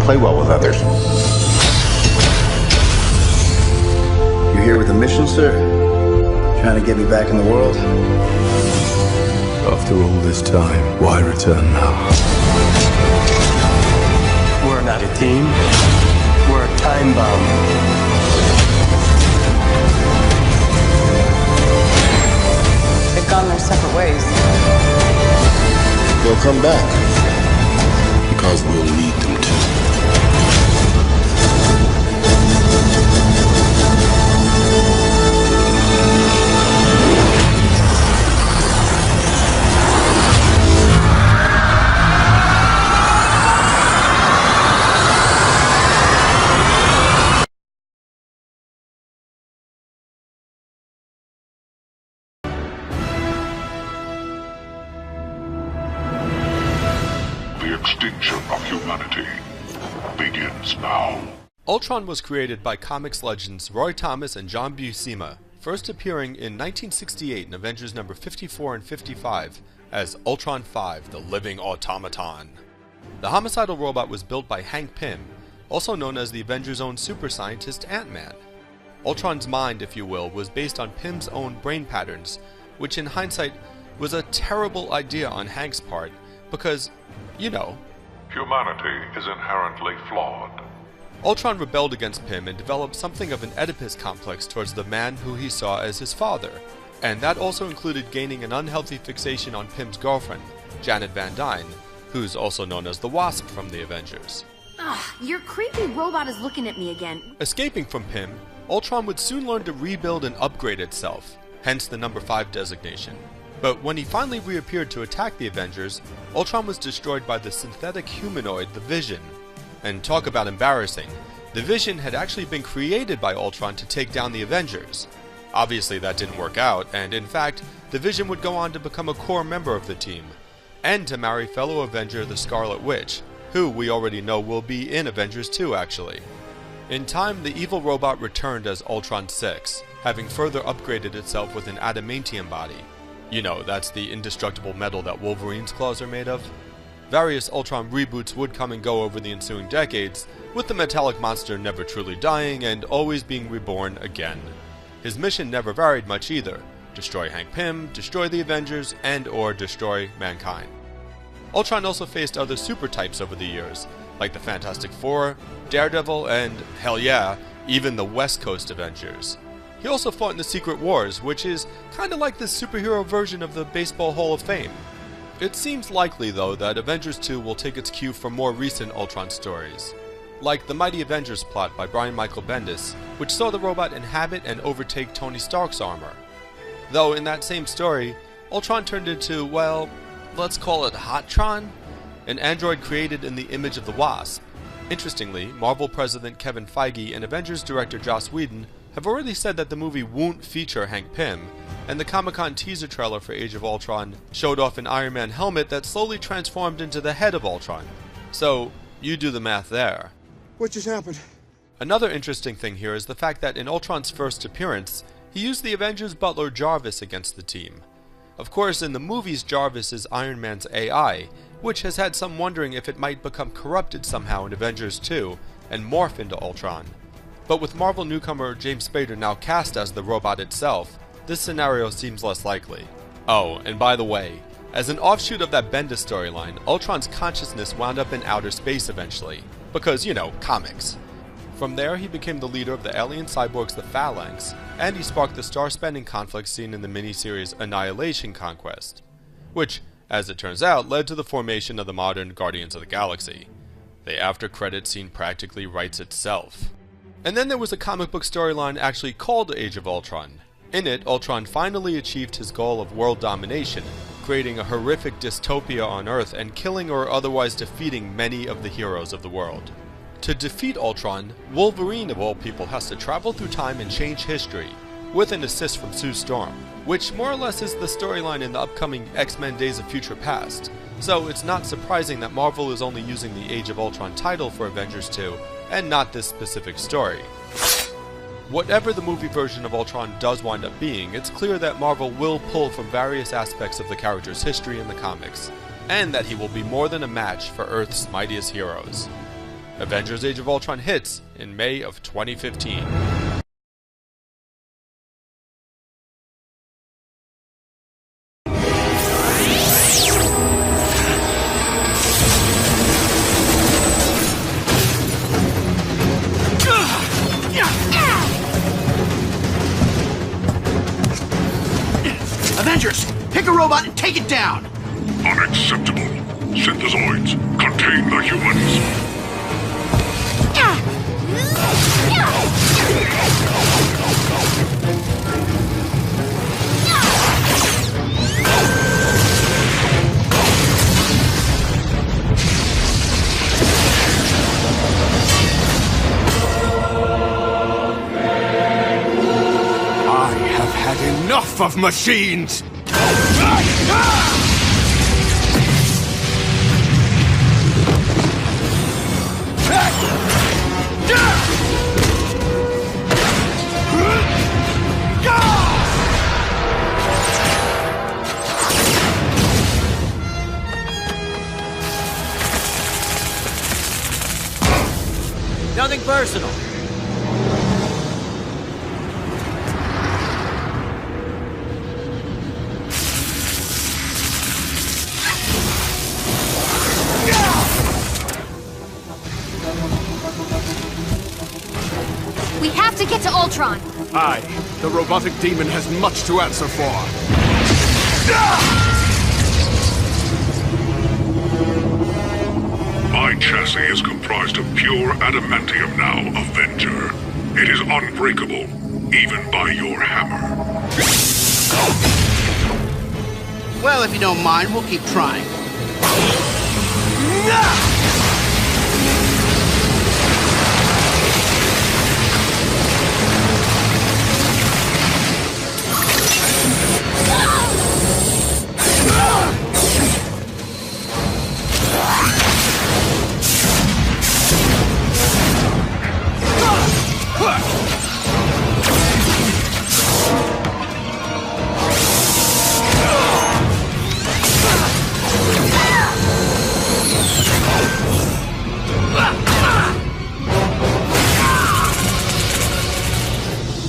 play well with others. You here with a mission, sir? Trying to get me back in the world? After all this time, why return now? We're not a team. We're a time bomb. They've gone their separate ways. They'll come back. Because we'll need them to. The extinction of humanity begins now. Ultron was created by comics legends Roy Thomas and John Buscema, first appearing in 1968 in Avengers number 54 and 55 as Ultron 5, the Living Automaton. The homicidal robot was built by Hank Pym, also known as the Avengers' own super scientist Ant-Man. Ultron's mind, if you will, was based on Pym's own brain patterns, which in hindsight was a terrible idea on Hank's part, because, you know, Humanity is inherently flawed. Ultron rebelled against Pym and developed something of an Oedipus complex towards the man who he saw as his father, and that also included gaining an unhealthy fixation on Pym's girlfriend, Janet Van Dyne, who's also known as the Wasp from the Avengers. Ugh, your creepy robot is looking at me again. Escaping from Pym, Ultron would soon learn to rebuild and upgrade itself, hence the number 5 designation. But when he finally reappeared to attack the Avengers, Ultron was destroyed by the synthetic humanoid, the Vision. And talk about embarrassing, the Vision had actually been created by Ultron to take down the Avengers. Obviously that didn't work out, and in fact, the Vision would go on to become a core member of the team, and to marry fellow Avenger the Scarlet Witch, who we already know will be in Avengers 2 actually. In time, the evil robot returned as Ultron 6, having further upgraded itself with an adamantium body. You know, that's the indestructible metal that Wolverine's claws are made of. Various Ultron reboots would come and go over the ensuing decades, with the metallic monster never truly dying and always being reborn again. His mission never varied much either: destroy Hank Pym, destroy the Avengers, and or destroy mankind. Ultron also faced other super types over the years, like the Fantastic Four, Daredevil, and, hell yeah, even the West Coast Avengers. He also fought in the Secret Wars, which is kinda like the superhero version of the Baseball Hall of Fame. It seems likely, though, that Avengers 2 will take its cue from more recent Ultron stories, like the Mighty Avengers plot by Brian Michael Bendis, which saw the robot inhabit and overtake Tony Stark's armor. Though in that same story, Ultron turned into, well, let's call it Hottron, an android created in the image of the Wasp. Interestingly, Marvel President Kevin Feige and Avengers director Joss Whedon have already said that the movie won't feature Hank Pym, and the Comic-Con teaser trailer for Age of Ultron showed off an Iron Man helmet that slowly transformed into the head of Ultron. So, you do the math there. What just happened? Another interesting thing here is the fact that in Ultron's first appearance, he used the Avengers butler Jarvis against the team. Of course, in the movies, Jarvis is Iron Man's AI, which has had some wondering if it might become corrupted somehow in Avengers 2 and morph into Ultron. But with Marvel newcomer James Spader now cast as the robot itself, this scenario seems less likely. Oh, and by the way, as an offshoot of that Bendis storyline, Ultron's consciousness wound up in outer space eventually, because, you know, comics. From there, he became the leader of the alien cyborgs, the Phalanx, and he sparked the star-spanning conflict seen in the miniseries Annihilation Conquest, which, as it turns out, led to the formation of the modern Guardians of the Galaxy. The after-credit scene practically writes itself. And then there was a comic book storyline actually called Age of Ultron. In it, Ultron finally achieved his goal of world domination, creating a horrific dystopia on Earth and killing or otherwise defeating many of the heroes of the world. To defeat Ultron, Wolverine of all people has to travel through time and change history, with an assist from Sue Storm, which more or less is the storyline in the upcoming X-Men Days of Future Past. So it's not surprising that Marvel is only using the Age of Ultron title for Avengers 2, and not this specific story. Whatever the movie version of Ultron does wind up being, it's clear that Marvel will pull from various aspects of the character's history in the comics, and that he will be more than a match for Earth's mightiest heroes. Avengers Age of Ultron hits in May of 2015. Avengers, pick a robot and take it down! Unacceptable. Synthezoids, contain the humans. I have had enough of machines! Nothing personal. We have to get to Ultron. Aye, the robotic demon has much to answer for. My chassis is comprised of pure adamantium now, Avenger. It is unbreakable, even by your hammer. Well, if you don't mind, we'll keep trying.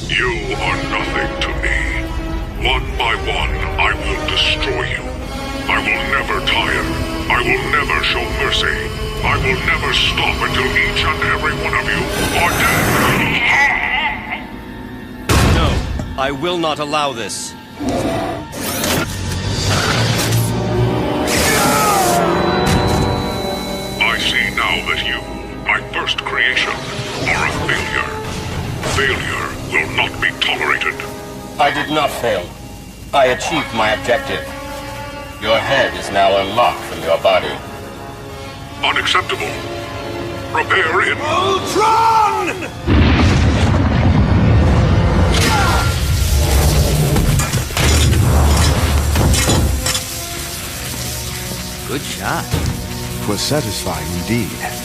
You are nothing to me. One by one, I will destroy you. I will never tire. I will never show mercy. I will never stop until each and every one of you are dead. No, I will not allow this. I see now that you, my first creation, are a failure. Failure will not be tolerated. I did not fail. I achieved my objective. Your head is now unlocked from your body. Unacceptable. Prepare in Ultron! Good shot. Was satisfying indeed.